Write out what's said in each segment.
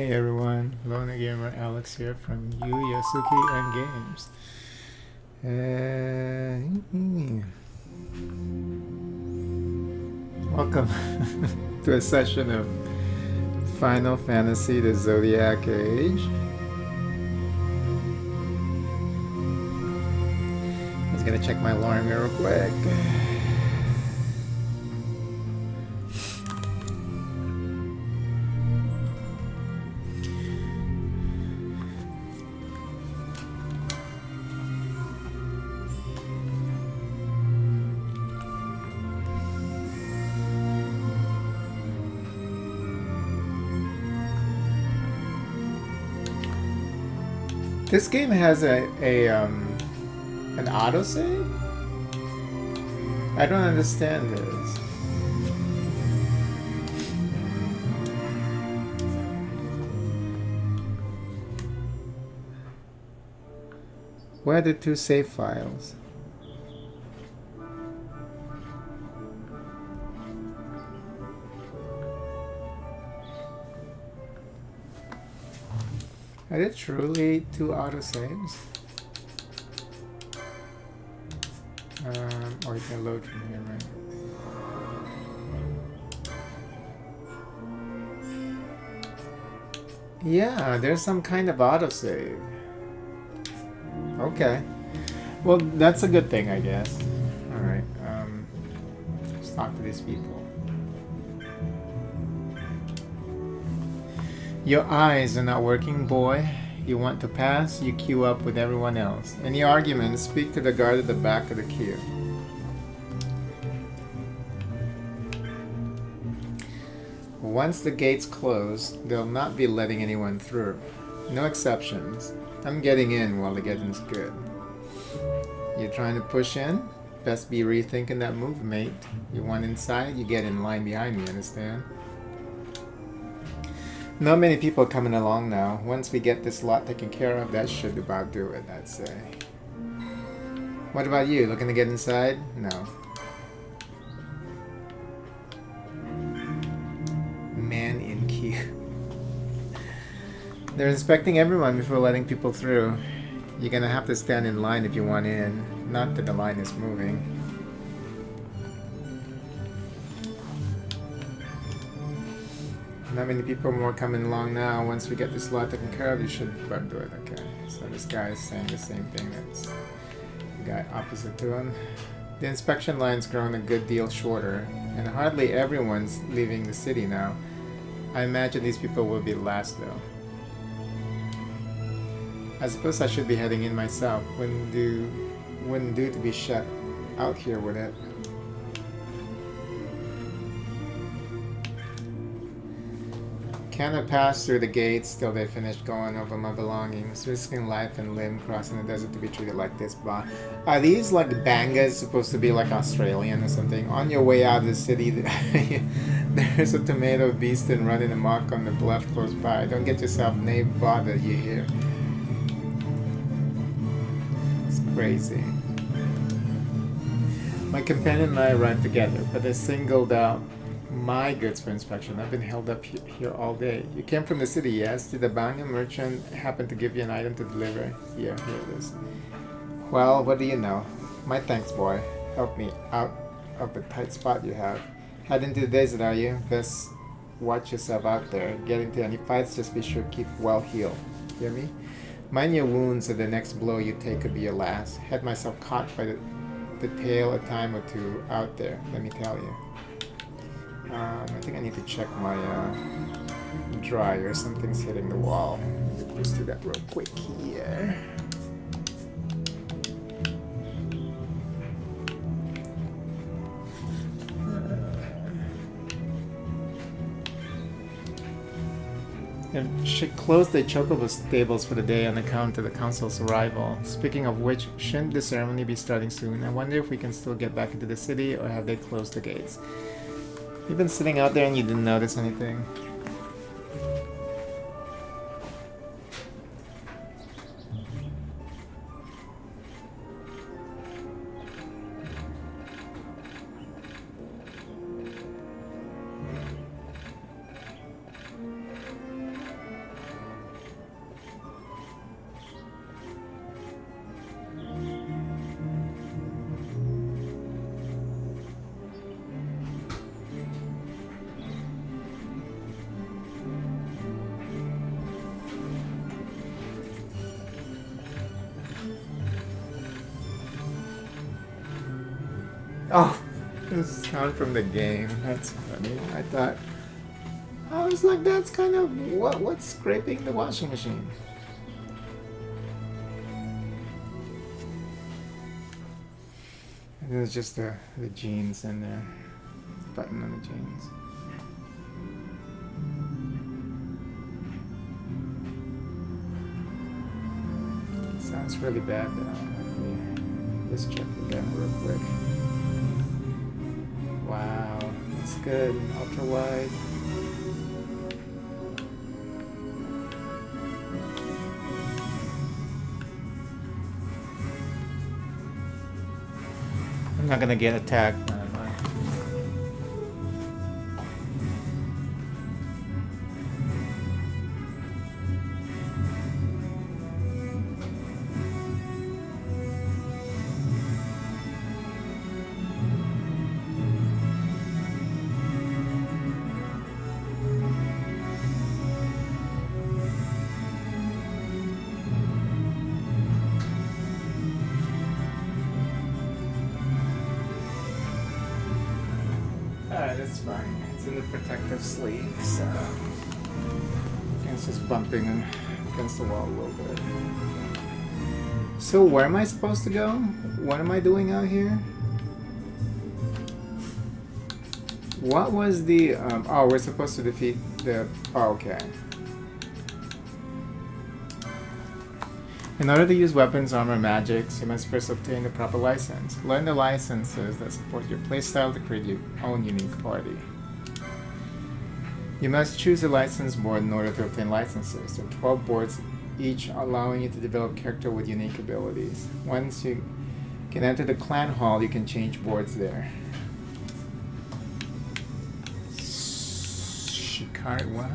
Hey everyone, Lona Gamer Alex here from Yosuki and Games. Welcome to a session of Final Fantasy the Zodiac Age. I was gonna check my alarm here real quick. This game has an autosave? I don't understand this. Where are the two save files? Are there truly two autosaves? Or you can load from here, right? Yeah, there's some kind of autosave. Okay. Well, that's a good thing, I guess. Alright, let's talk to these people. Your eyes are not working, boy. You want to pass, you queue up with everyone else. Any arguments, speak to the guard at the back of the queue. Once the gates close, they'll not be letting anyone through. No exceptions. I'm getting in while the getting's good. You're trying to push in? Best be rethinking that move, mate. You want inside, you get in line behind me, understand? Not many people coming along now. Once we get this lot taken care of, that should about do it, I'd say. What about you? Looking to get inside? No. Man in queue. They're inspecting everyone before letting people through. You're gonna have to stand in line if you want in. Not that the line is moving. Not many people more coming along now. Once we get this lot taken care of, you should about do it. Okay, so this guy is saying the same thing that's the guy opposite to him. The inspection line's grown a good deal shorter, and hardly everyone's leaving the city now. I imagine these people will be last though. I suppose I should be heading in myself. Wouldn't do to be shut out here, would it? Cannot pass through the gates till they finish going over my belongings, risking life and limb crossing the desert to be treated like this. But are these like bangas supposed to be like Australian or something? On your way out of the city, there's a tomato beast and running amok on the bluff close by. Don't get yourself named bother, you hear? It's crazy. My companion and I run together, but they singled out my goods for inspection. I've been held up here all day. You came from the city, yes? Did the Banya merchant happen to give you an item to deliver? Here it is. Well, what do you know? My thanks, boy. Help me out of the tight spot you have. Head into the desert, are you? Best watch yourself out there. Get into any fights, just be sure to keep well healed. Hear me? Mind your wounds, so the next blow you take could be your last. Had myself caught by the tail a time or two out there, let me tell you. I think I need to check my dryer. Something's hitting the wall. Let's do that real quick here. It should close the Chocobo stables for the day on account of the council's arrival. Speaking of which, shouldn't the ceremony be starting soon? I wonder if we can still get back into the city, or have they closed the gates? You've been sitting out there and you didn't notice anything. Oh, this is sound from the game. That's funny. I was like, that's kind of what's scraping the washing machine. And there's just the jeans in there. Button on the jeans. Sounds really bad though. Let's check again real quick. Wow, that's good. Ultra wide. I'm not gonna get attacked. That's fine. It's in the protective sleeve, so it's just bumping against the wall a little bit. So where am I supposed to go? What am I doing out here? What was the oh, we're supposed to defeat the okay. In order to use weapons, armor, magics, you must first obtain the proper license. Learn the licenses that support your playstyle to create your own unique party. You must choose a license board in order to obtain licenses. There are 12 boards, each allowing you to develop character with unique abilities. Once you can enter the clan hall, you can change boards there. Shikari, what?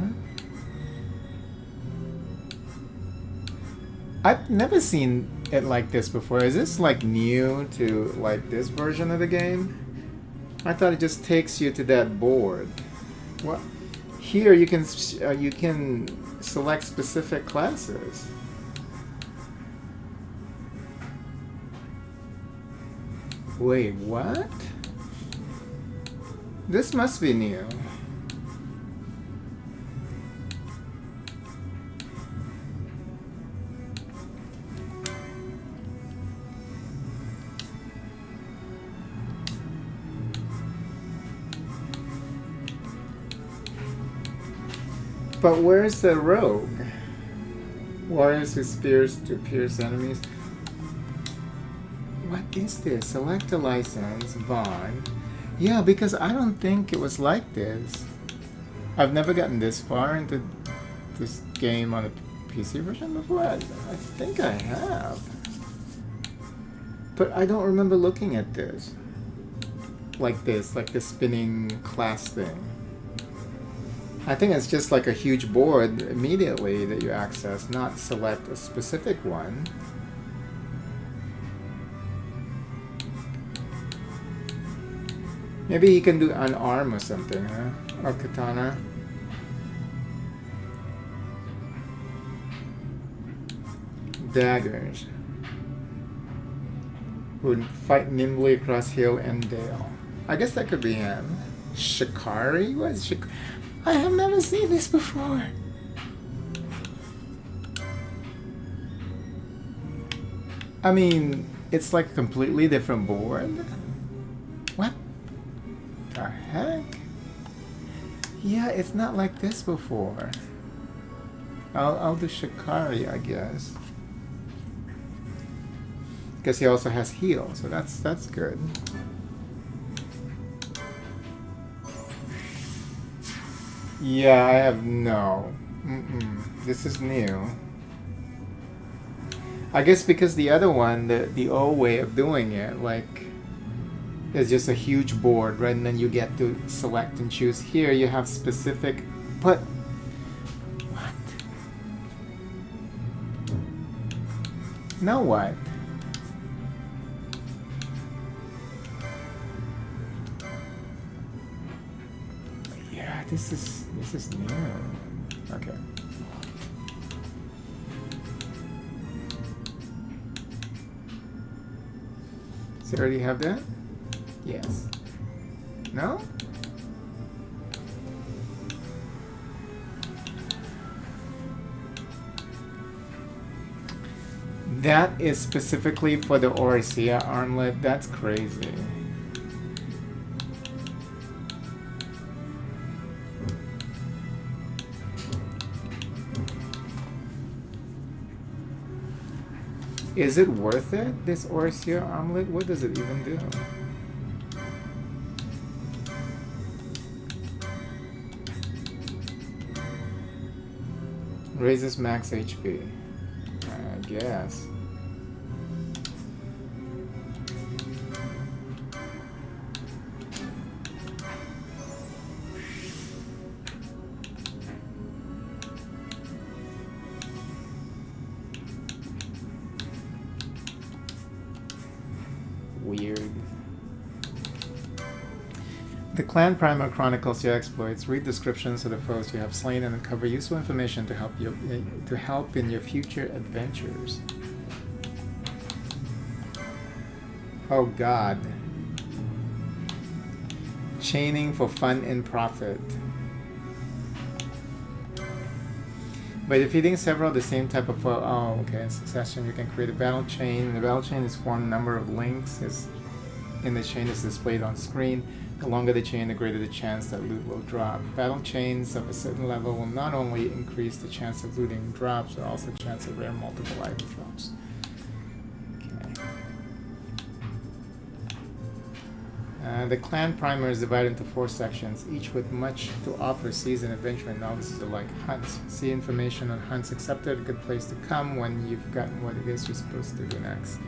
I've never seen it like this before. Is this like new to like this version of the game? I thought it just takes you to that board. What? Here you can select specific classes. Wait, what? This must be new. But where's the rogue? Warriors with spears to pierce enemies. What is this? Select a license, Vaughn. Yeah, because I don't think it was like this. I've never gotten this far into this game on a PC version before. I think I have. But I don't remember looking at this. Like this, like the spinning class thing. I think it's just like a huge board immediately that you access, not select a specific one. Maybe he can do an arm or something, huh? Or katana. Daggers. Would fight nimbly across hill and dale. I guess that could be him. Shikari? What is Shikari? I have never seen this before. I mean, it's like a completely different board. What the heck? Yeah, it's not like this before. I'll do Shikari, I guess. Because he also has heal, so that's good. Yeah, I have no. This is new. I guess because the other one, the old way of doing it, like, is just a huge board, right? And then you get to select and choose. Here you have specific, but what? Now what? Yeah, this is new. Okay. Does it already have that? Yes. No? That is specifically for the Orisia armlet. That's crazy. Is it worth it, this Orisia armlet? What does it even do? Raises max HP. I guess. Weird. The Clan Primer chronicles your exploits, read descriptions of the foes you have slain, and uncover useful information to help in your future adventures. Oh God. Chaining for fun and profit. By defeating several of the same type of foe, oh, okay, in succession, you can create a battle chain. The battle chain is formed a number of links in the chain is displayed on screen. The longer the chain, the greater the chance that loot will drop. Battle chains of a certain level will not only increase the chance of looting drops, but also the chance of rare multiple item drops. Okay. The Clan Primer is divided into 4 sections, each with much to offer seasoned adventurer and novices alike. Hunts. See information on hunts accepted, a good place to come when you've gotten what it is you're supposed to do next.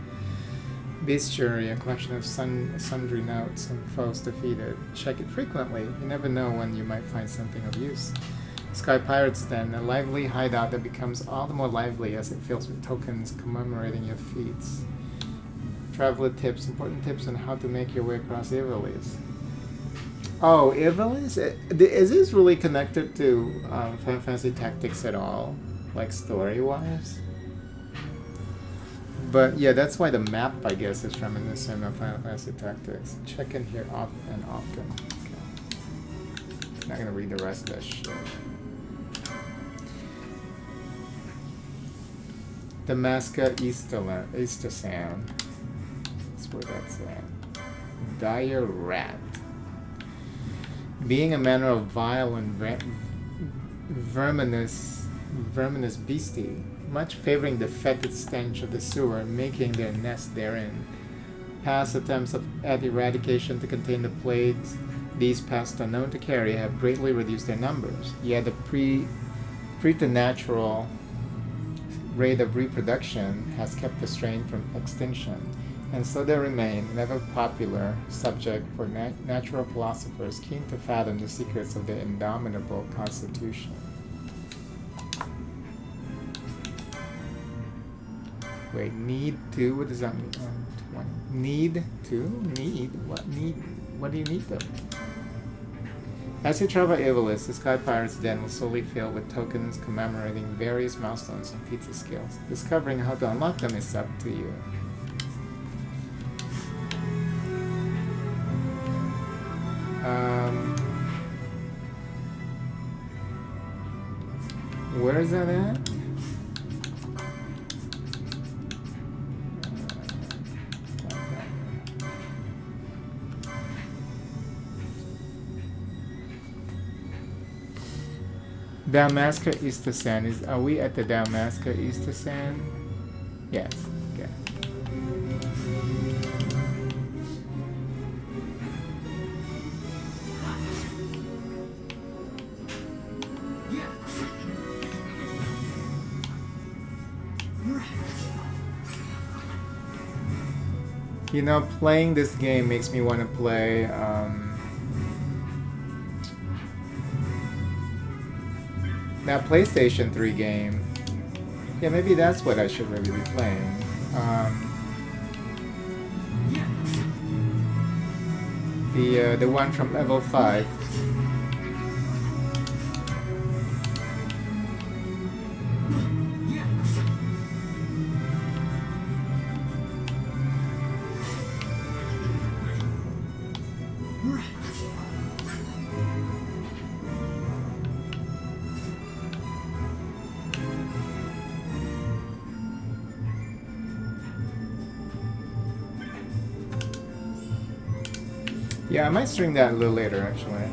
Bestiary, a collection of sundry notes on foes defeated. Check it frequently. You never know when you might find something of use. Sky Pirate's Den, a lively hideout that becomes all the more lively as it fills with tokens commemorating your feats. Traveler tips, important tips on how to make your way across Ivalice. Oh, Ivalice? Is this really connected to Final Fantasy Tactics at all? Like story-wise? But yeah, that's why the map, I guess, is reminiscent of Final Fantasy Tactics. Check in here often. Okay. Not gonna read the rest of that shit. Damascus Easter Sound. That's where that's at. Dire Rat. Being a manner of vile and verminous beastie, much favoring the fetid stench of the sewer, making their nest therein. Past attempts at eradication to contain the plagues these pests are known to carry have greatly reduced their numbers, yet the preternatural rate of reproduction has kept the strain from extinction, and so they remain an ever popular subject for natural philosophers keen to fathom the secrets of their indomitable constitution. Wait, need to? What does that mean? 20. Need to? Need? What need? What do you need them? As you travel Ivalice, the Sky Pirate's Den will slowly fill with tokens commemorating various milestones and feats of skills. Discovering how to unlock them is up to you. Where is that at? Damascus Easter Sand. Are we at the Damascus Easter Sand? Yes. Okay. You know, playing this game makes me want to play that PlayStation 3 game. Yeah, maybe that's what I should really be playing. The one from level 5. Yeah, I might stream that a little later, actually.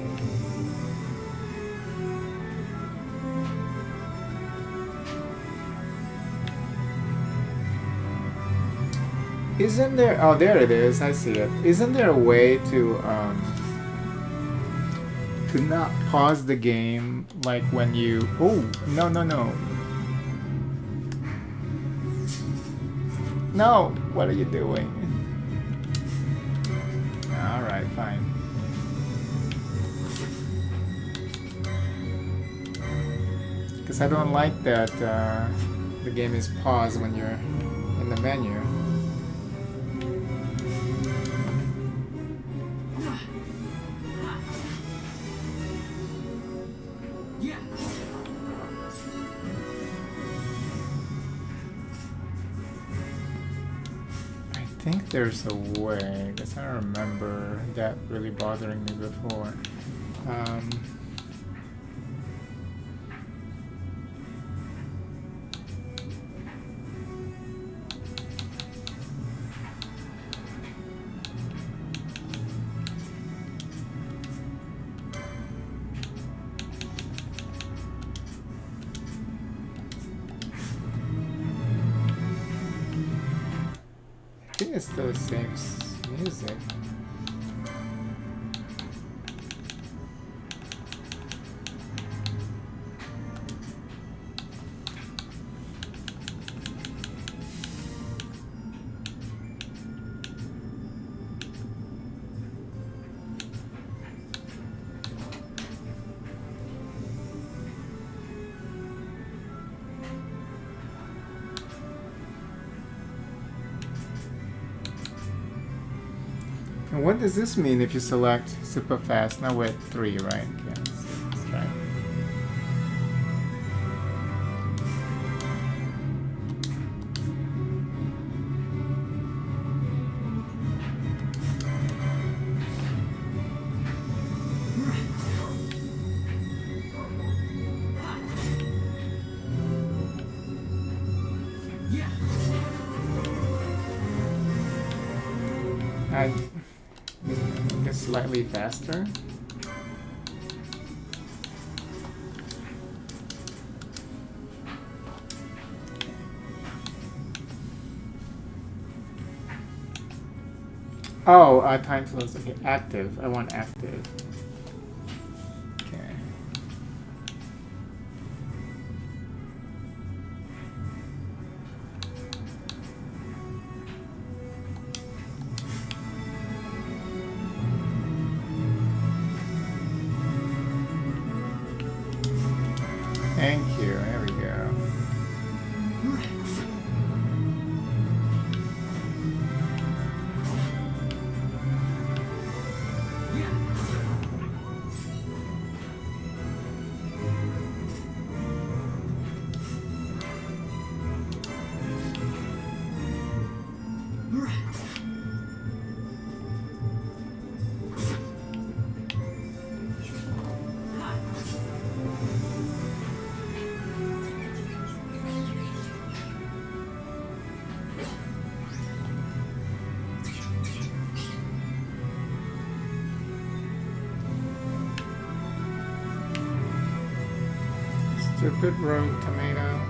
Isn't there... Oh, there it is. I see it. Isn't there a way to not pause the game, like when you... Oh, no, no, no. No! What are you doing? Alright, fine. Because I don't like that the game is paused when you're in the menu. I think there's a way, because I remember that really bothering me before. I think it's still the same music. And what does this mean if you select super fast? Now we're at 3, right? Okay, let's try. I guess slightly faster. Oh, time flows. Okay, active. I want active. Okay. Thank you. There we go. Stupid rogue tomato.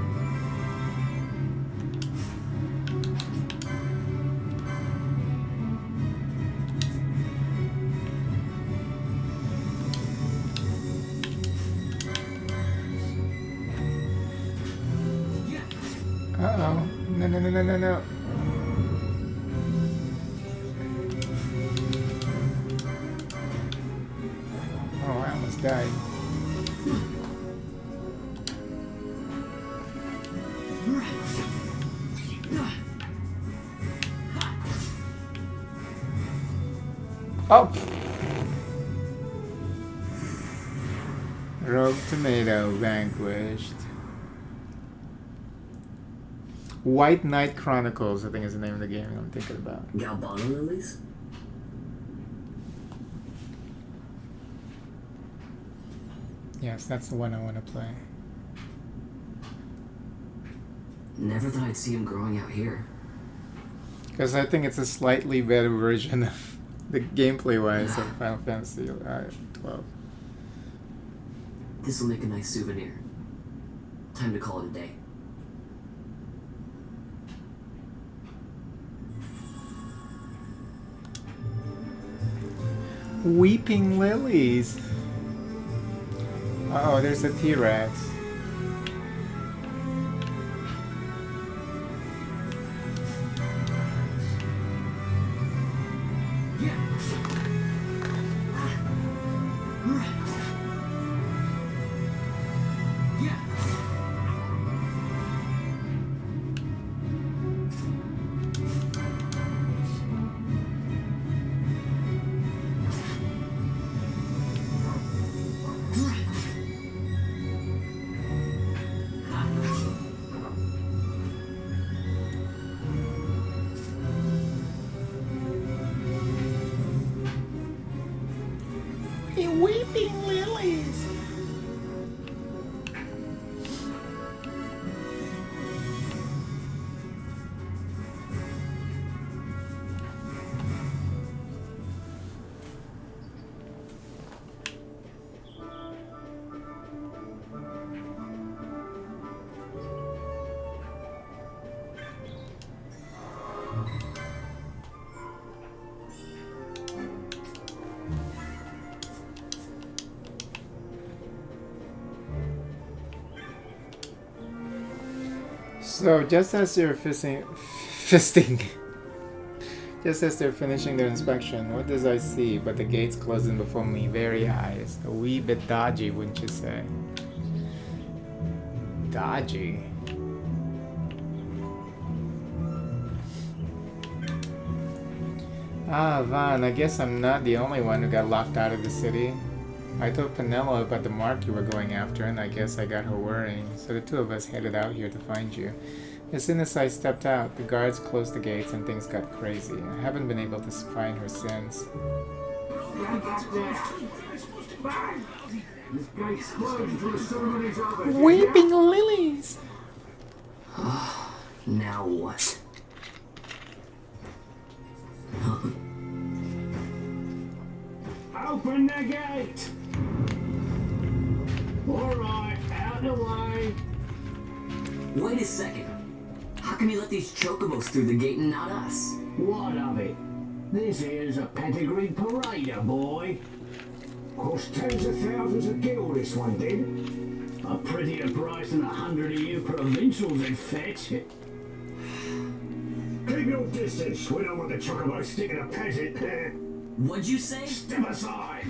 Uh-oh. No, no, no, no, no, no. Oh, I almost died. Oh! Rogue tomato vanquished. White Knight Chronicles, I think is the name of the game I'm thinking about. Galbano lilies? Yes, that's the one I want to play. Never thought I'd see him growing out here. Because I think it's a slightly better version of the gameplay wise of Final Fantasy 12. This'll make a nice souvenir. Time to call it a day. Weeping lilies. Oh, there's a T-Rex. Weeping lilies. So just as you're fisting, just as they're finishing their inspection, what does I see but the gates closing before me very eyes? A wee bit dodgy, wouldn't you say? Dodgy? Ah, Van, I guess I'm not the only one who got locked out of the city. I told Penelo about the mark you were going after, and I guess I got her worrying, so the two of us headed out here to find you. As soon as I stepped out, the guards closed the gates and things got crazy. I haven't been able to find her since. Weeping lilies! Now what? Open the gate! Alright, out the way. Wait a second. How come you let these chocobos through the gate and not us? What of it? This here's a pedigreed parader, boy. Cost tens of thousands of gil this one did. A prettier price than 100 of you provincials would fetch. Keep your distance. We don't want the chocobo sticking a peasant there. What'd you say? Step aside.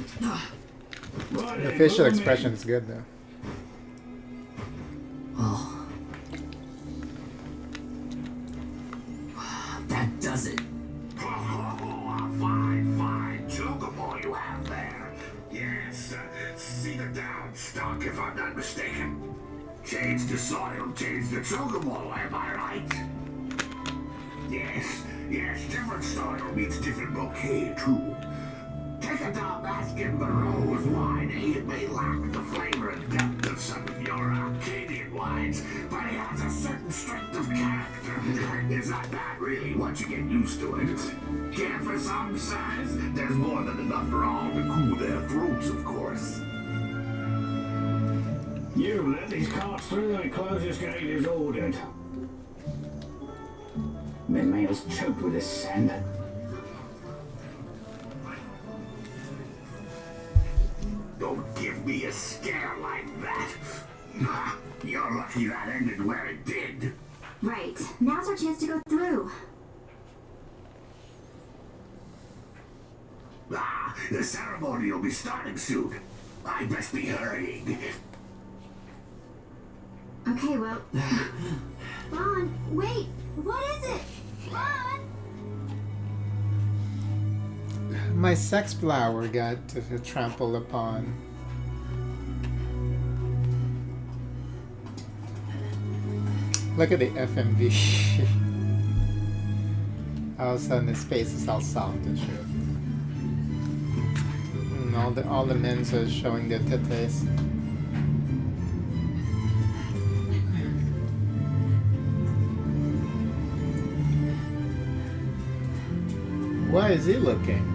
Right The then, facial move expression in. is good though. Oh. That does it. Fine chocobo you have there. Yes, cedar down stock if I'm not mistaken. Change the soil, change the chocobo, am I right? Yes, different soil means different bouquet too. Take a Damascus Barrow's wine, it may lack the flavor and depth of some of your Arcadian wines, but it has a certain strength of character. Is that bad, really, once you get used to it? Care for some size? There's more than enough for all to cool their throats, of course. You let these carts through and closest gate is ordered. My mail's choked with this sand. Don't give me a scare like that. You're lucky that ended where it did. Right. Now's our chance to go through. The ceremony will be starting soon. I best be hurrying. Okay, well... Vaughn, wait! What is it? Vaughn! My sex flower got trampled upon. Look at the FMV. All of a sudden his face is all soft and shit. And all the men are showing their titties. Why is he looking?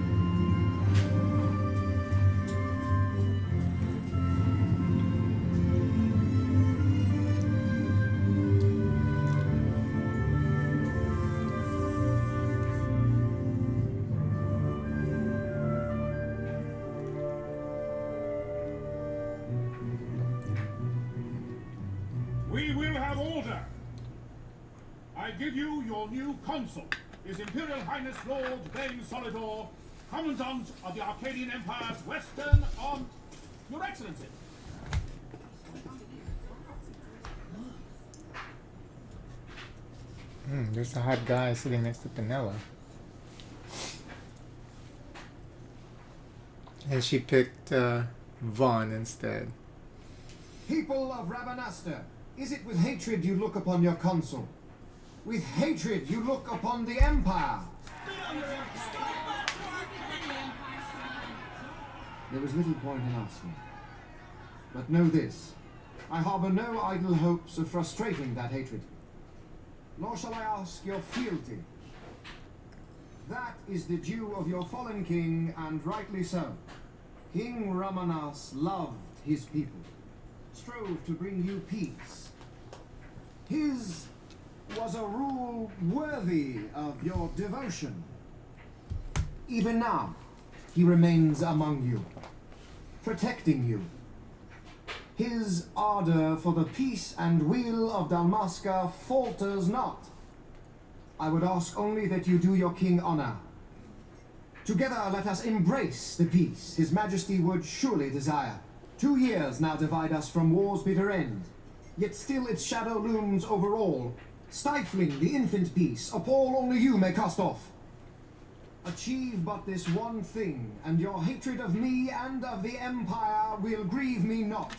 order! I give you your new consul, His Imperial Highness Lord Vane Solidor, Commandant of the Arcadian Empire's Western Arm... Your Excellency! There's a hot guy sitting next to Penella. And she picked Vaughn instead. People of Rabanastre, is it with hatred you look upon your consul? With hatred you look upon the Empire? There is little point in asking. But know this, I harbor no idle hopes of frustrating that hatred. Nor shall I ask your fealty. That is the due of your fallen king, and rightly so. King Ramanas loved his people, strove to bring you peace. His was a rule worthy of your devotion. Even now, he remains among you, protecting you. His ardor for the peace and weal of Dalmasca falters not. I would ask only that you do your king honor. Together let us embrace the peace his majesty would surely desire. 2 years now divide us from war's bitter end, yet still its shadow looms over all, stifling the infant peace a pall only you may cast off. Achieve but this one thing, and your hatred of me and of the Empire will grieve me not.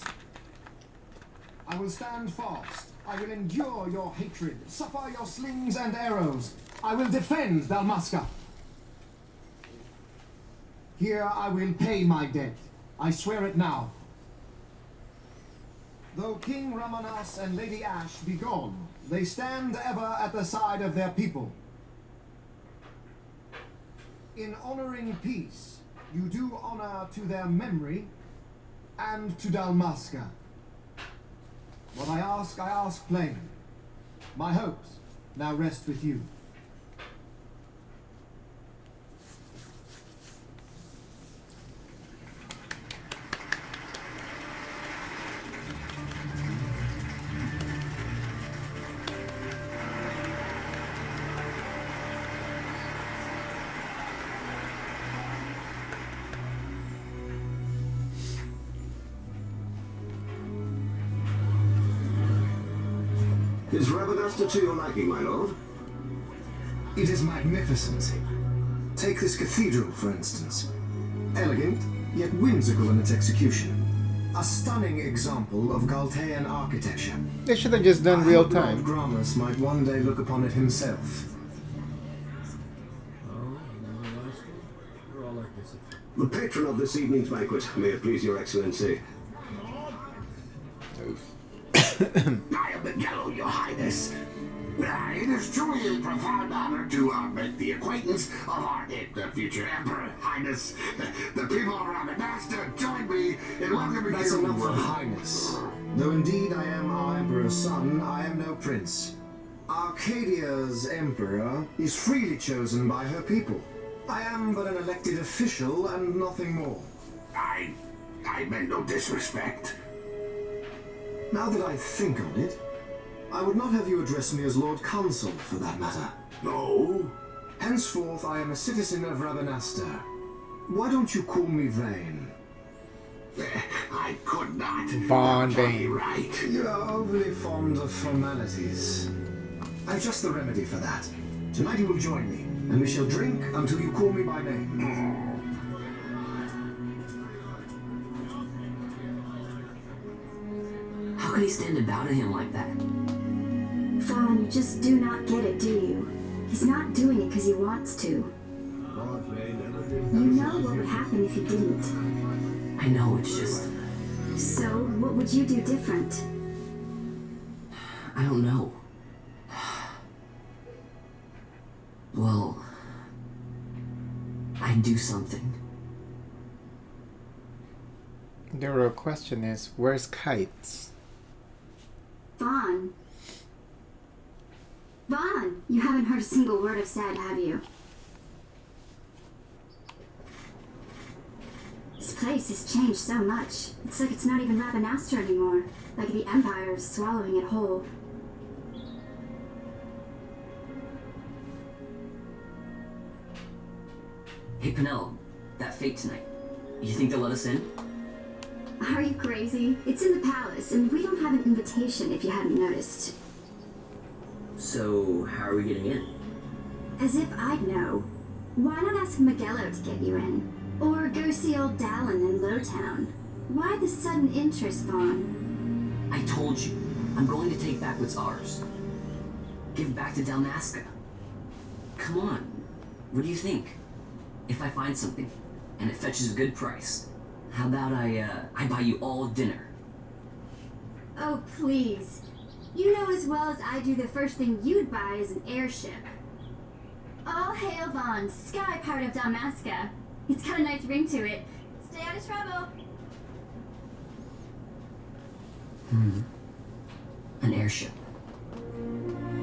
I will stand fast. I will endure your hatred, suffer your slings and arrows. I will defend Dalmasca. Here I will pay my debt. I swear it now. Though King Ramanas and Lady Ash be gone, they stand ever at the side of their people. In honoring peace, you do honor to their memory and to Dalmasca. What I ask plain. My hopes now rest with you. Is Rabanastre to your liking, my lord? It is magnificent. Take this cathedral, for instance. Elegant, yet whimsical in its execution. A stunning example of Galtean architecture. They should have just done real time. Lord Gramus might one day look upon it himself. The patron of this evening's banquet, may it please your excellency. I am Miguel, your highness. It is truly a profound honor to make the acquaintance of our future emperor, highness. The people of Rabanastre join me in welcoming That's you. enough of highness. Though indeed I am our emperor's son, I am no prince. Arcadia's emperor is freely chosen by her people. I am but an elected official and nothing more. I meant no disrespect. Now that I think on it, I would not have you address me as Lord Consul, for that matter. No? Henceforth, I am a citizen of Rabanastre. Why don't you call me Vane? I could not. Vaughn That can't Vane. be right. You are overly fond of formalities. I've just the remedy for that. Tonight you will join me, and we shall drink until you call me by name. How could he stand about to him like that? Vaughn, you just do not get it, do you? He's not doing it because he wants to. You know what would happen if he didn't. I know, it's just... So, what would you do different? I don't know. Well... I'd do something. The real question is, where's Kites? Vaughn. Vaughn! You haven't heard a single word I've said, have you? This place has changed so much. It's like it's not even Rabanastre anymore. Like the Empire is swallowing it whole. Hey, Penel, that fate tonight. You think they'll let us in? Are you crazy? It's in the palace, and we don't have an invitation if you hadn't noticed. So, how are we getting in? As if I'd know. Why not ask Magello to get you in? Or go see old Dallin in Lowtown? Why the sudden interest, Vaughn? I told you, I'm going to take back what's ours. Give back to Dalmasca. Come on, what do you think? If I find something, and it fetches a good price, how about I buy you all dinner? Oh, please. You know as well as I do the first thing you'd buy is an airship. All hail Vaughn, sky part of Dalmasca. It's got a nice ring to it. Stay out of trouble. An airship.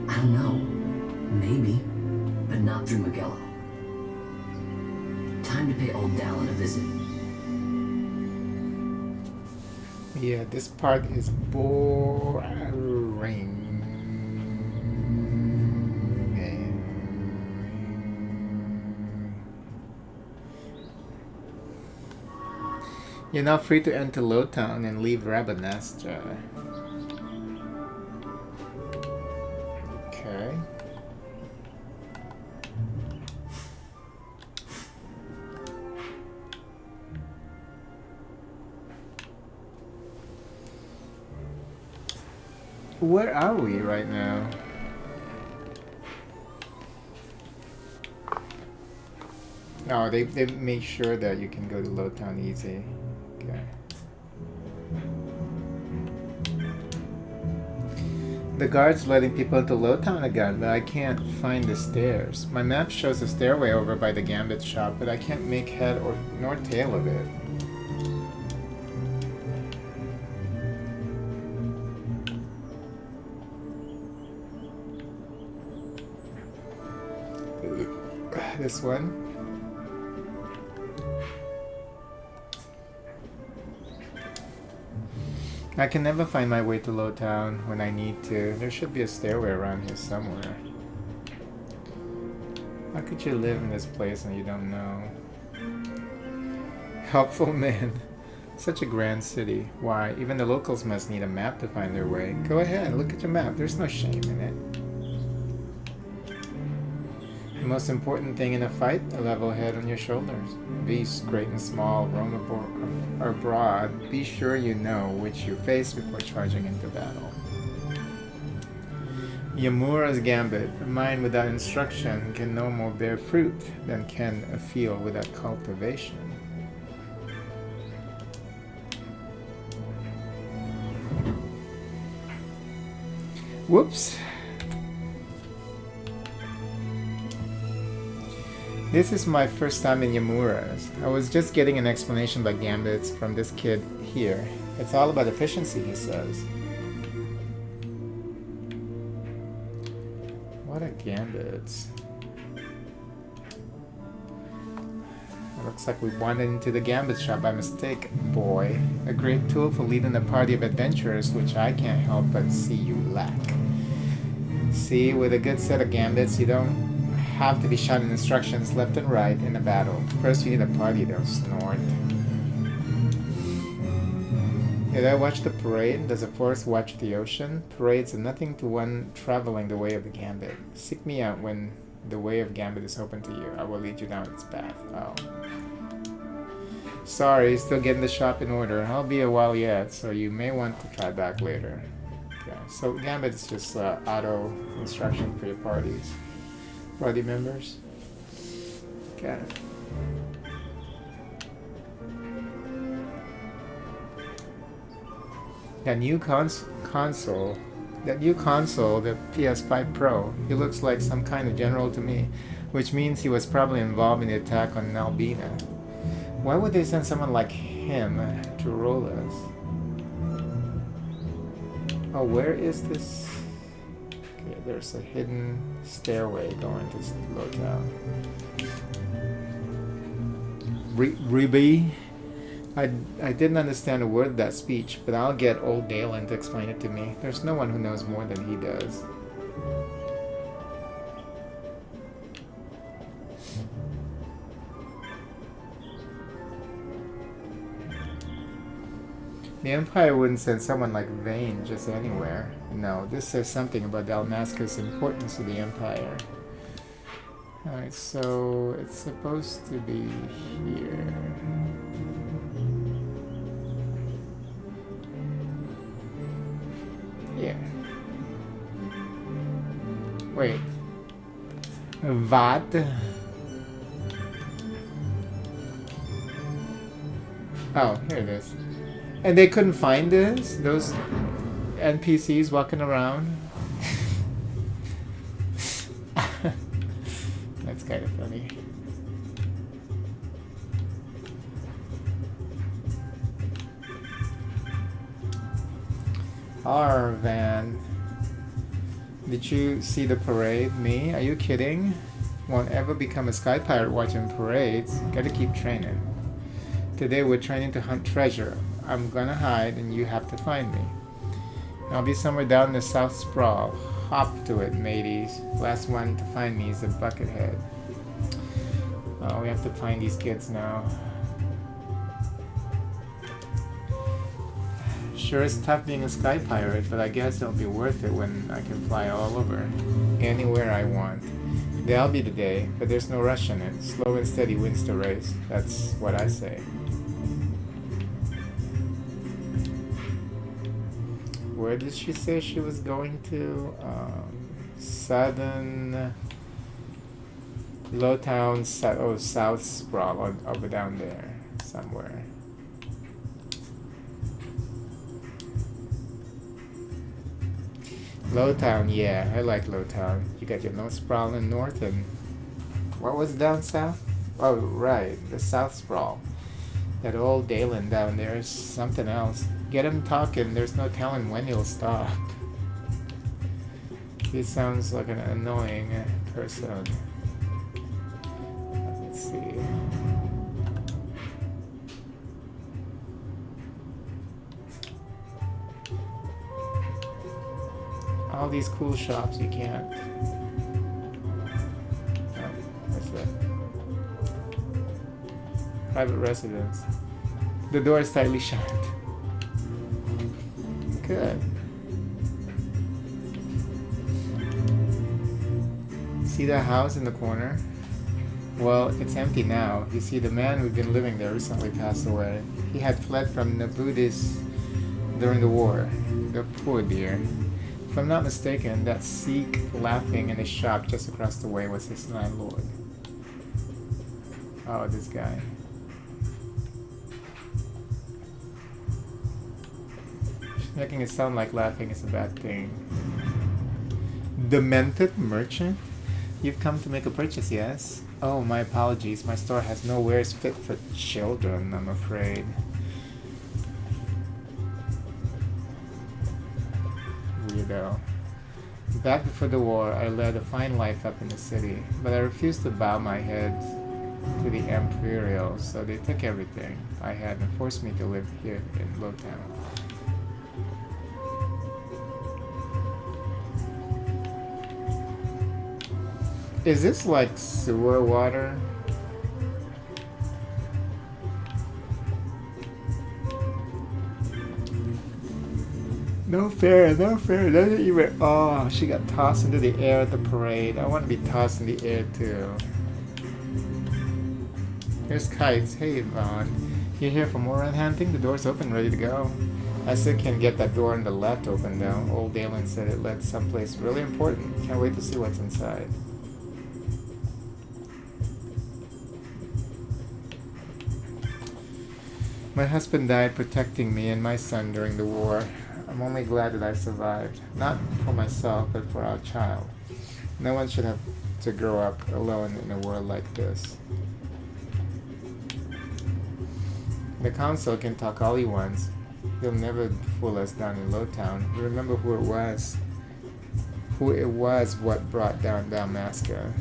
I don't know. Maybe. But not through Magello. Time to pay old Dallin a visit. Yeah, this part is boring. You're now free to enter Lowtown and leave Rabanastra. Okay. Where are we right now? No, they made sure that you can go to Lowtown easy. Okay. The guard's letting people into Lowtown again, but I can't find the stairs. My map shows a stairway over by the Gambit shop, but I can't make head or nor tail of it. This one. I can never find my way to Lowtown when I need to. There should be a stairway around here somewhere. How could you live in this place and you don't know? Helpful man. Such a grand city. Why, even the locals must need a map to find their way. Go ahead, look at your map. There's no shame in it. The most important thing in a fight, a level head on your shoulders. Beasts, great and small, roam abroad. Be sure you know which you face before charging into battle. Yamura's Gambit. A mind without instruction can no more bear fruit than can a field without cultivation. Whoops. This is my first time in Yamura's. I was just getting an explanation by Gambits from this kid here. It's all about efficiency, he says. What are Gambits? It looks like we wandered into the Gambit shop by mistake, boy. A great tool for leading a party of adventurers, which I can't help but see you lack. See, with a good set of Gambits, you don't have to be shouting instructions left and right in a battle. First you need a party, they'll snort. Did I watch the parade? Does a forest watch the ocean? Parades are nothing to one traveling the way of the Gambit. Seek me out when the way of Gambit is open to you. I will lead you down its path. Oh. Sorry, still getting the shop in order. I'll be a while yet, so you may want to try back later. Okay, so Gambit is just auto instruction for your parties. Party members. Okay. That new console, the PS5 Pro, he looks like some kind of general to me, which means he was probably involved in the attack on Nalbina. Why would they send someone like him to rule us? Oh, where is this? Okay, there's a hidden stairway going to Lowtown. Ribi? I didn't understand a word of that speech, but I'll get old Dalen to explain it to me. There's no one who knows more than he does. The Empire wouldn't send someone like Vane just anywhere. No, this says something about Dalmasca's importance to the Empire. Alright, so it's supposed to be here. Yeah. Wait. What? Oh, here it is. And they couldn't find this? Those NPCs walking around? That's kind of funny. Arvan. Did you see the parade? Me? Are you kidding? Won't ever become a sky pirate watching parades. Gotta keep training. Today we're training to hunt treasure. I'm gonna hide and you have to find me. I'll be somewhere down in the South Sprawl. Hop to it, mateys. Last one to find me is the Buckethead. Oh, we have to find these kids now. Sure, it's tough being a sky pirate, but I guess it'll be worth it when I can fly all over. Anywhere I want. That'll be the day, but there's no rush in it. Slow and steady wins the race. That's what I say. Where did she say she was going to? Southern... Lowtown, South Sprawl, over down there, somewhere. Lowtown, yeah, I like Lowtown. You got your North Sprawl in North, and what was down south? Oh, right, the South Sprawl. That old Dalen down there is something else. Get him talking, there's no telling when he'll stop. He sounds like an annoying person. Let's see. All these cool shops you can't. Oh, what's that? Private residence. The door is tightly shut. Good. See that house in the corner? Well, it's empty now. You see, the man who'd been living there recently passed away. He had fled from the Buddhists during the war. The poor dear. If I'm not mistaken, that Sikh laughing in his shop just across the way was his landlord. Oh, this guy. She's making it sound like laughing is a bad thing. Demented merchant? You've come to make a purchase, yes? Oh, my apologies. My store has no wares fit for children, I'm afraid. Weirdo. Back before the war, I led a fine life up in the city, but I refused to bow my head to the Imperials, so they took everything I had and forced me to live here in Lowtown. Is this like sewer water? No fair, no fair. Doesn't even. Oh, she got tossed into the air at the parade. I want to be tossed in the air too. Here's Kites. Hey, Vaughn. You here for more red hunting? The door's open, ready to go. I still can't get that door on the left open though. Old Dalen said it led someplace really important. Can't wait to see what's inside. My husband died protecting me and my son during the war. I'm only glad that I survived. Not for myself, but for our child. No one should have to grow up alone in a world like this. The council can talk all he wants. He'll never fool us down in Lowtown. Remember who it was. Who it was what brought down Dalmasca.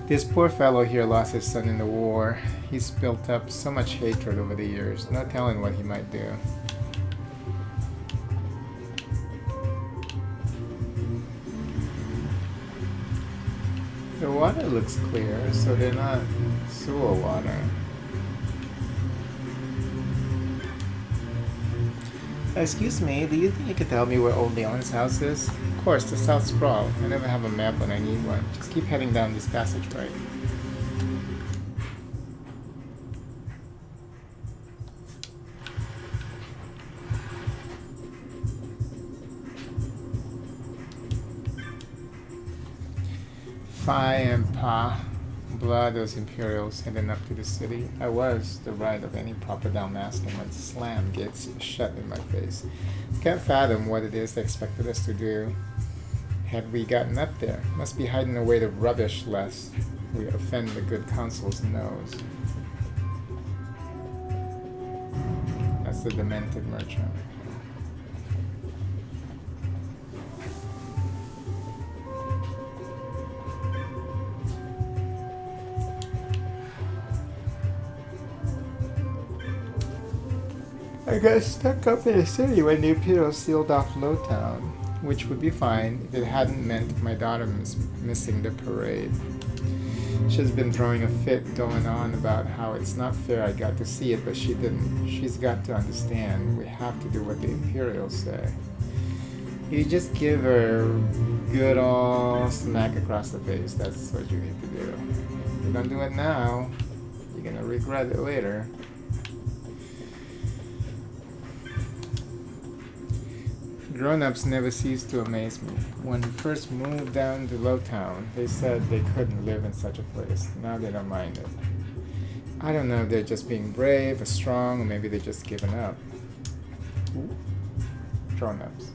This poor fellow here lost his son in the war. He's built up so much hatred over the years, no telling what he might do. The water looks clear, so they're not sewer water. Excuse me, do you think you could tell me where Old Leon's house is? Of course, the South Sprawl. I never have a map when I need one. Just keep heading down this passageway. Phi and Pa, blood those Imperials heading up to the city. I was the right of any proper Dalmascan when slam gets shut in my face. Can't fathom what it is they expected us to do. Had we gotten up there, must be hiding away the rubbish lest we offend the good consul's nose. That's the demented merchant. I got stuck up in the city when the Imperials sealed off Lowtown, which would be fine if it hadn't meant my daughter missing the parade. She's been throwing a fit going on about how it's not fair I got to see it, but she didn't. She's got to understand we have to do what the Imperials say. You just give her good old smack across the face. That's what you need to do. If you don't do it now, you're gonna regret it later. Grown-ups never cease to amaze me. When we first moved down to Lowtown, they said they couldn't live in such a place. Now they don't mind it. I don't know if they're just being brave or strong, or maybe they're just giving up. Grown-ups.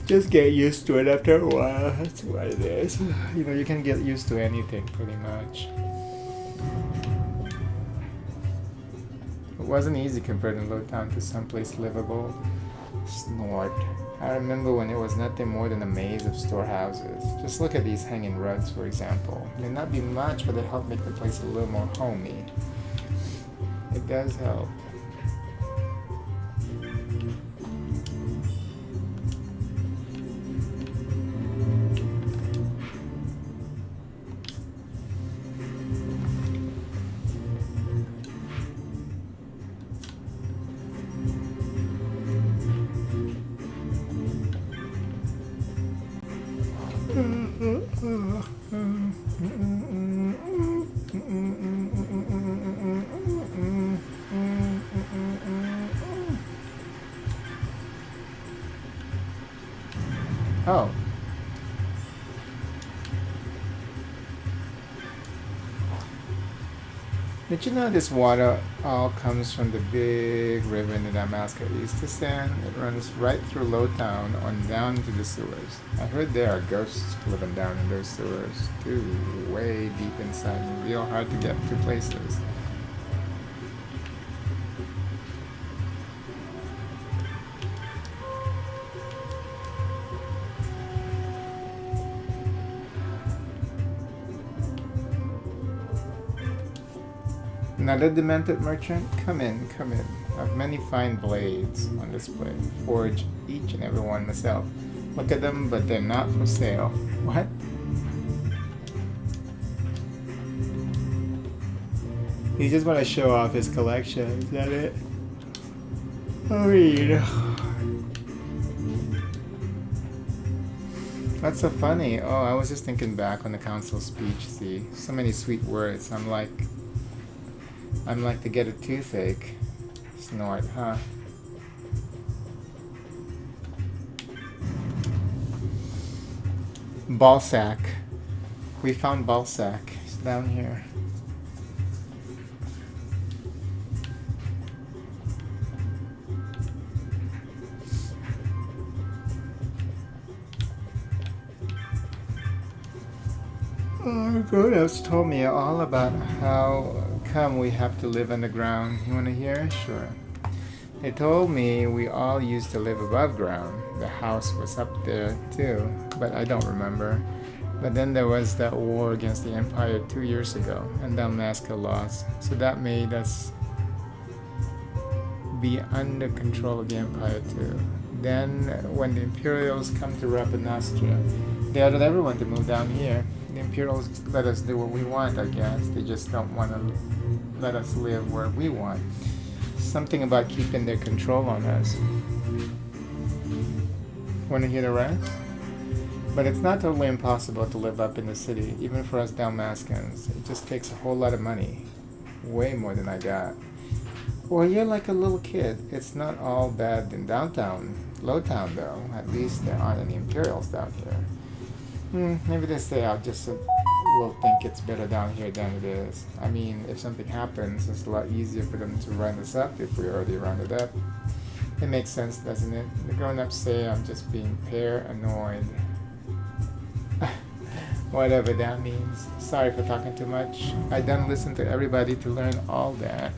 Just get used to it after a while. That's what it is. You know, you can get used to anything pretty much. It wasn't easy converting Lowtown to someplace livable. Snort. I remember when it was nothing more than a maze of storehouses. Just look at these hanging rugs, for example. May not be much, but they help make the place a little more homey. It does help. Oh. Did you know this water all comes from the big river in the Damascus east to San? It runs right through Lowtown on down to the sewers. I heard there are ghosts living down in those sewers, too, way deep inside and real hard to get to places. Another demented merchant? Come in, come in. I've many fine blades on display. Forge each and every one myself. Look at them, but they're not for sale. What? He just want to show off his collection, is that it? Oh, yeah. That's so funny. Oh, I was just thinking back on the council speech, see. So many sweet words. I'm like to get a toothache. Snort, huh? Ballsack. We found Ballsack. It's down here. Grown-ups told me all about how come we have to live underground. You want to hear? Sure. They told me we all used to live above ground. The house was up there too, but I don't remember. But then there was that war against the Empire 2 years ago, and Dalmasca lost. So that made us be under control of the Empire too. Then, when the Imperials come to Rabanastra, they ordered everyone to move down here. The Imperials let us do what we want, I guess. They just don't want to let us live where we want. Something about keeping their control on us. Want to hear the rest? But it's not totally impossible to live up in the city, even for us Dalmascans. It just takes a whole lot of money. Way more than I got. Well, you're like a little kid. It's not all bad in downtown. Lowtown, though. At least there aren't any Imperials down here. Maybe they say I just will think it's better down here than it is. I mean, if something happens, it's a lot easier for them to round us up if we already rounded up. It makes sense, doesn't it? The grown-ups say I'm just being paranoid. Whatever that means. Sorry for talking too much. I done listen to everybody to learn all that.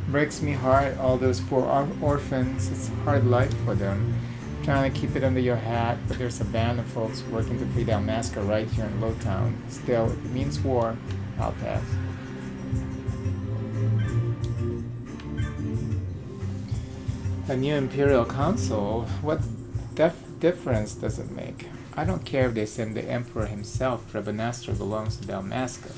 Breaks me heart, all those poor orphans. It's a hard life for them. Trying to keep it under your hat, but there's a band of folks working to free Dalmasca right here in Lowtown. Still, if it means war, I'll pass. A new Imperial Council? What difference does it make? I don't care if they send the Emperor himself. Rabanastra belongs to Dalmasca.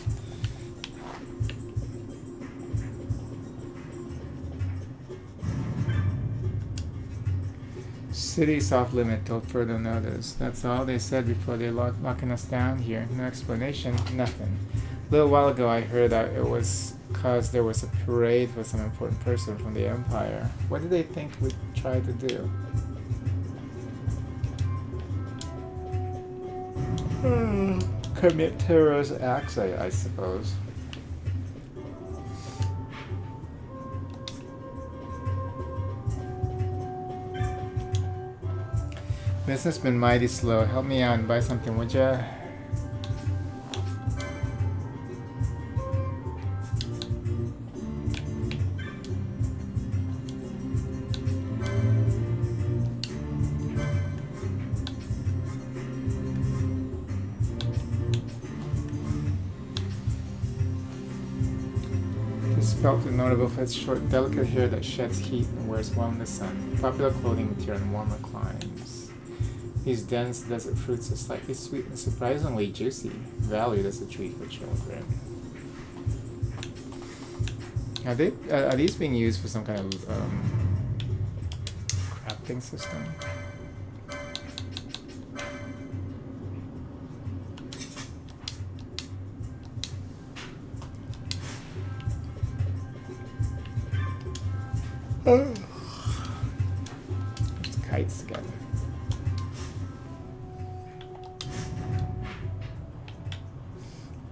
City's off limit till further notice. That's all they said before they locking us down here. No explanation, nothing. A little while ago I heard that it was cause there was a parade for some important person from the Empire. What did they think we'd try to do? Commit terrorist acts, I suppose. Business been mighty slow. Help me out and buy something, would ya? This pelt is notable for its short, delicate hair that sheds heat and wears well in the sun. Popular clothing material in warmer climes. These dense desert fruits are slightly sweet and surprisingly juicy, valued as a treat for children. Are these being used for some kind of crafting system? There's kites together.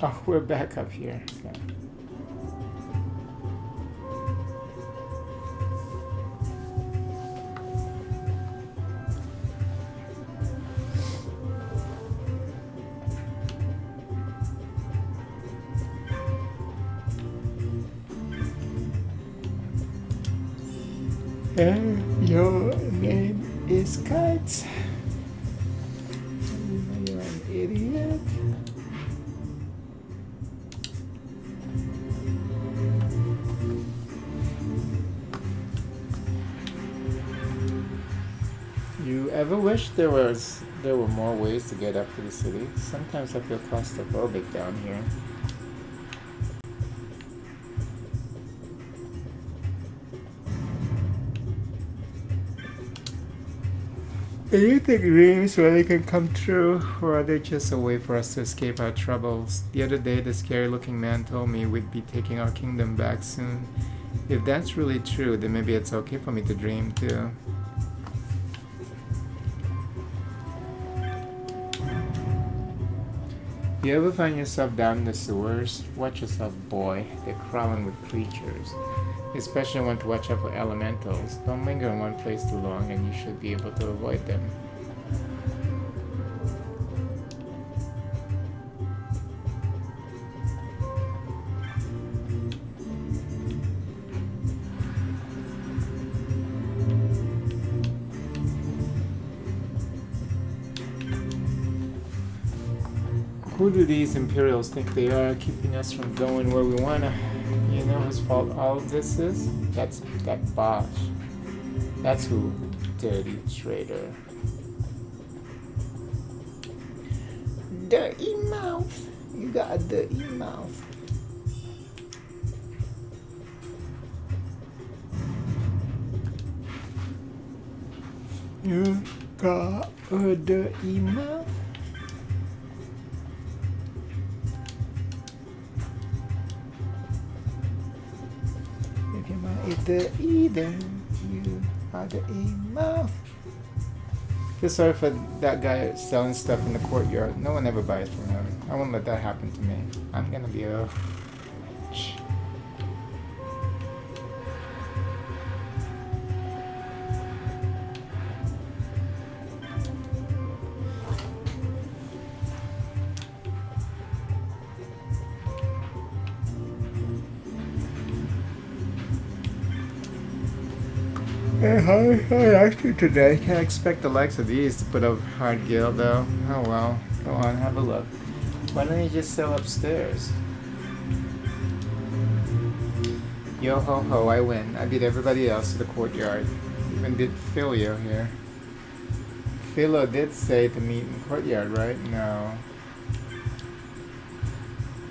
Oh, we're back up here. Okay. And your name is Kites. You're an idiot. You ever wish there were more ways to get up to the city? Sometimes I feel claustrophobic down here. Do you think dreams really can come true, or are they just a way for us to escape our troubles? The other day, the scary-looking man told me we'd be taking our kingdom back soon. If that's really true, then maybe it's okay for me to dream too. You ever find yourself down in the sewers? Watch yourself, boy. They're crawling with creatures. Especially want to watch out for elementals. Don't linger in one place too long and you should be able to avoid them. Who do these Imperials think they are, keeping us from going where we wanna? You know whose fault all of this is? That's that Bosch. That's who, dirty traitor. Dirty mouth. You got a dirty mouth. You got a dirty mouth. If you're not dirty, then you are dirty mouth. Feel sorry for that guy selling stuff in the courtyard. No one ever buys from him. I won't let that happen to me. I'm gonna be a... I asked you today. Can't expect the likes of these to put up hard gil though. Oh well. Go on, have a look. Why don't you just sell upstairs? Yo ho ho, I win. I beat everybody else to the courtyard. Even did Philio here. Philo did say to meet in the courtyard, right? No.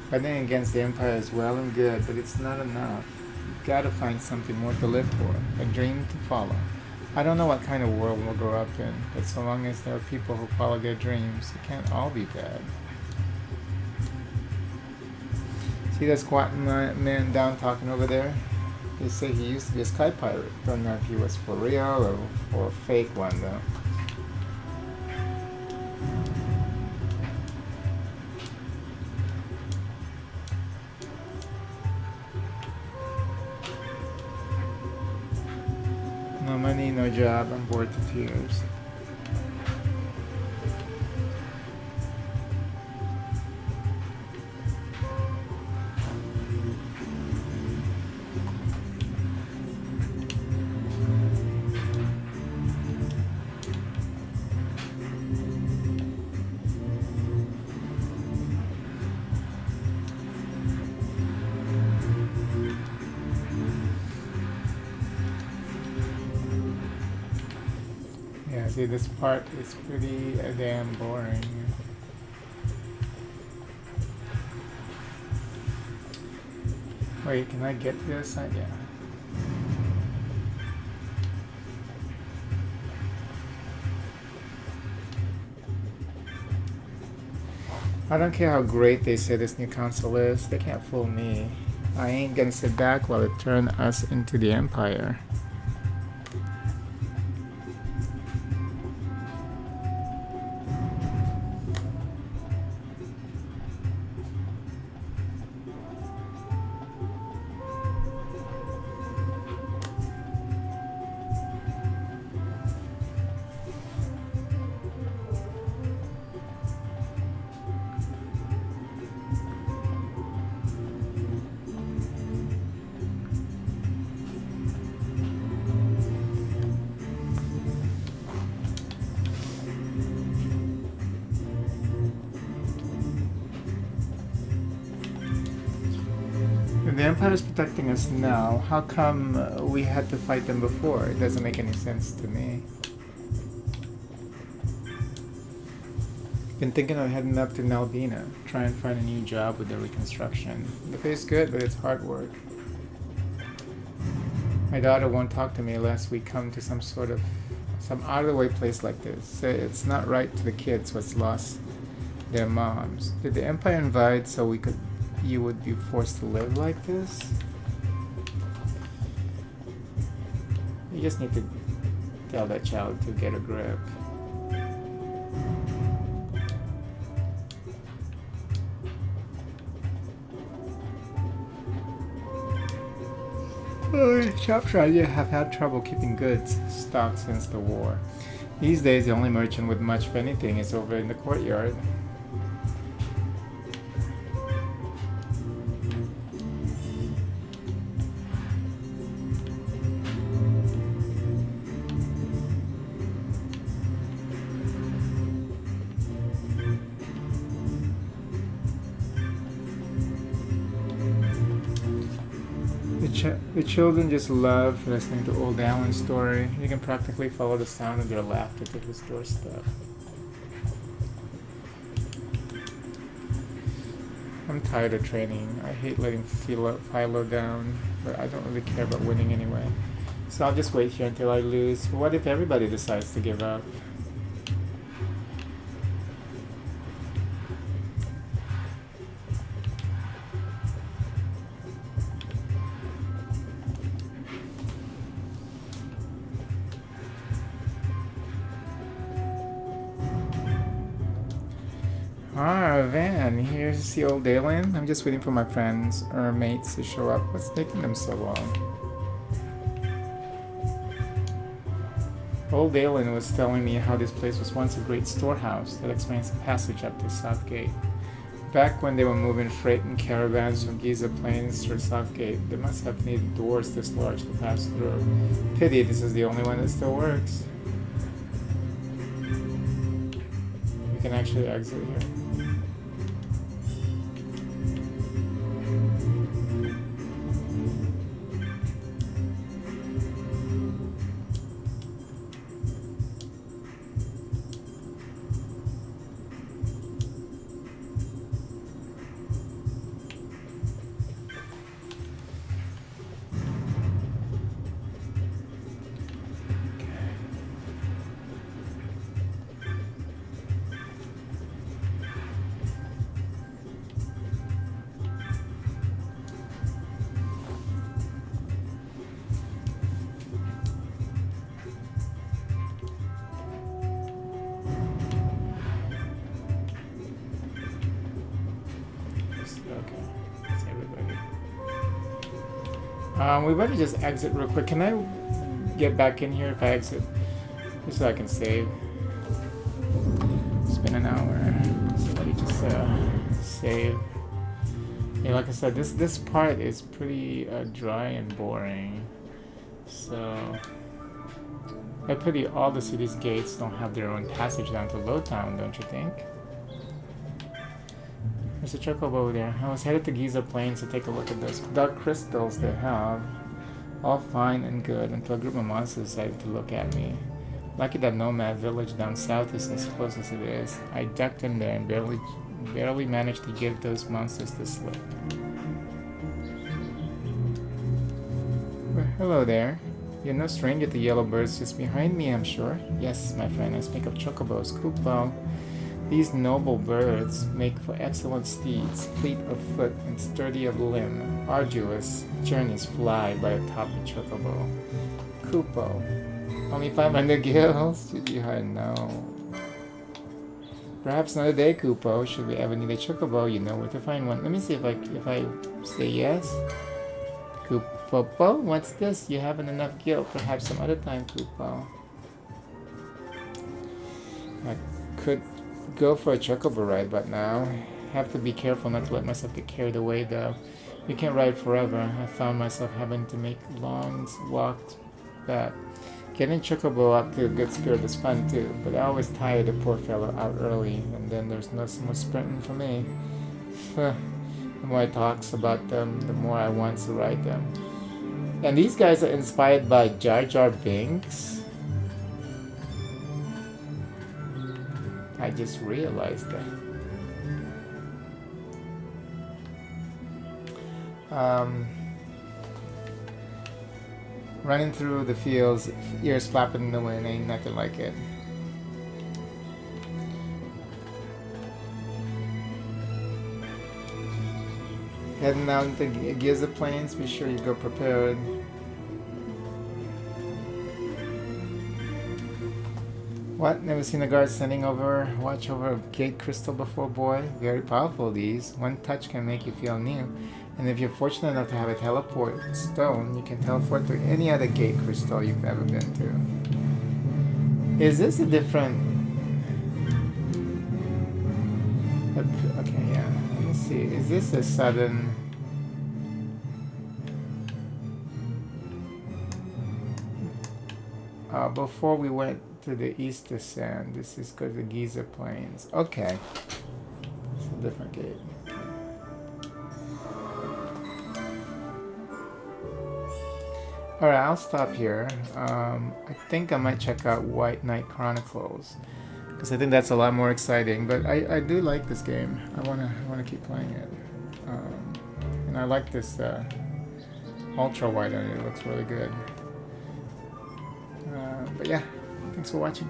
Fighting against the Empire is well and good, but it's not enough. Gotta find something more to live for, a dream to follow. I don't know what kind of world we'll grow up in, but so long as there are people who follow their dreams, it can't all be bad. See that squat man down talking over there? They say he used to be a sky pirate. Don't know if he was for real or a fake one though. No money, no job, I'm bored to tears. See, this part is pretty damn boring. Wait, can I get to this side? Yeah. I don't care how great they say this new console is, they can't fool me. I ain't gonna sit back while it turns us into the Empire. The Empire is protecting us now. How come we had to fight them before? It doesn't make any sense to me. Been thinking of heading up to Nalbina, try and find a new job with the reconstruction. The pay's good, but it's hard work. My daughter won't talk to me unless we come to some out of the way place like this. So it's not right to the kids what's lost their moms. Did the Empire invade so you would be forced to live like this? You just need to tell that child to get a grip. Shops around here have had trouble keeping goods stocked since the war. These days, the only merchant with much of anything is over in the courtyard. The children just love listening to old Alan's story. You can practically follow the sound of their laughter to his doorstep. I'm tired of training. I hate letting Philo down, but I don't really care about winning anyway. So I'll just wait here until I lose. What if everybody decides to give up? Ah, Van, here's the old alien. I'm just waiting for my friends or mates to show up. What's taking them so long? Old alien was telling me how this place was once a great storehouse. That explains the passage up to South Gate. Back when they were moving freight and caravans from Giza Plains to South Gate, they must have needed doors this large to pass through. Pity this is the only one that still works. You can actually exit here. We better just exit real quick. Can I get back in here if I exit? Just so I can save. It's been an hour. So let me just save. Yeah, like I said, this part is pretty dry and boring. So I pity all the city's gates don't have their own passage down to Lowtown, don't you think? There's a chocobo over there. I was headed to Giza Plains to take a look at those dark crystals they have. All fine and good until a group of monsters decided to look at me. Lucky that nomad village down south is as close as it is. I ducked in there and barely managed to give those monsters the slip. Well, hello there. You're no stranger to yellow birds just behind me, I'm sure. Yes, my friend, I speak of chocobos, Kupo. These noble birds make for excellent steeds, fleet of foot and sturdy of limb. Arduous journeys fly by atop the chocobo. Kupo. Only 500 gills? Should be hard, no. Perhaps another day, Kupo. Should we ever need a chocobo, you know where to find one. Let me see if I say yes. Kupo, what's this? You haven't enough gil. Perhaps some other time, Kupo. I could go for a chocobo ride, but now have to be careful not to let myself get carried away though. You can't ride forever. I found myself having to make long walks back. Getting chocobo up to a good spirit is fun too, but I always tire the poor fellow out early, and then there's no more sprinting for me. The more I talks about them, the more I want to ride them. And these guys are inspired by Jar Jar Binks. I just realized that. Running through the fields, ears flapping in the wind, ain't nothing like it. Heading out into Giza Plains, be sure you go prepared. What? Never seen a guard standing watch over a gate crystal before, boy? Very powerful, these. One touch can make you feel new. And if you're fortunate enough to have a teleport stone, you can teleport to any other gate crystal you've ever been to. Is this a different... Okay, yeah. Let me see. Is this a sudden... before we went to the Easter Sand, this is because the Giza Plains. Okay. It's a different gate. Alright, I'll stop here. I think I might check out White Knight Chronicles, because I think that's a lot more exciting. But I do like this game. I wanna keep playing it. And I like this ultra wide on it. It looks really good. But yeah, thanks for watching.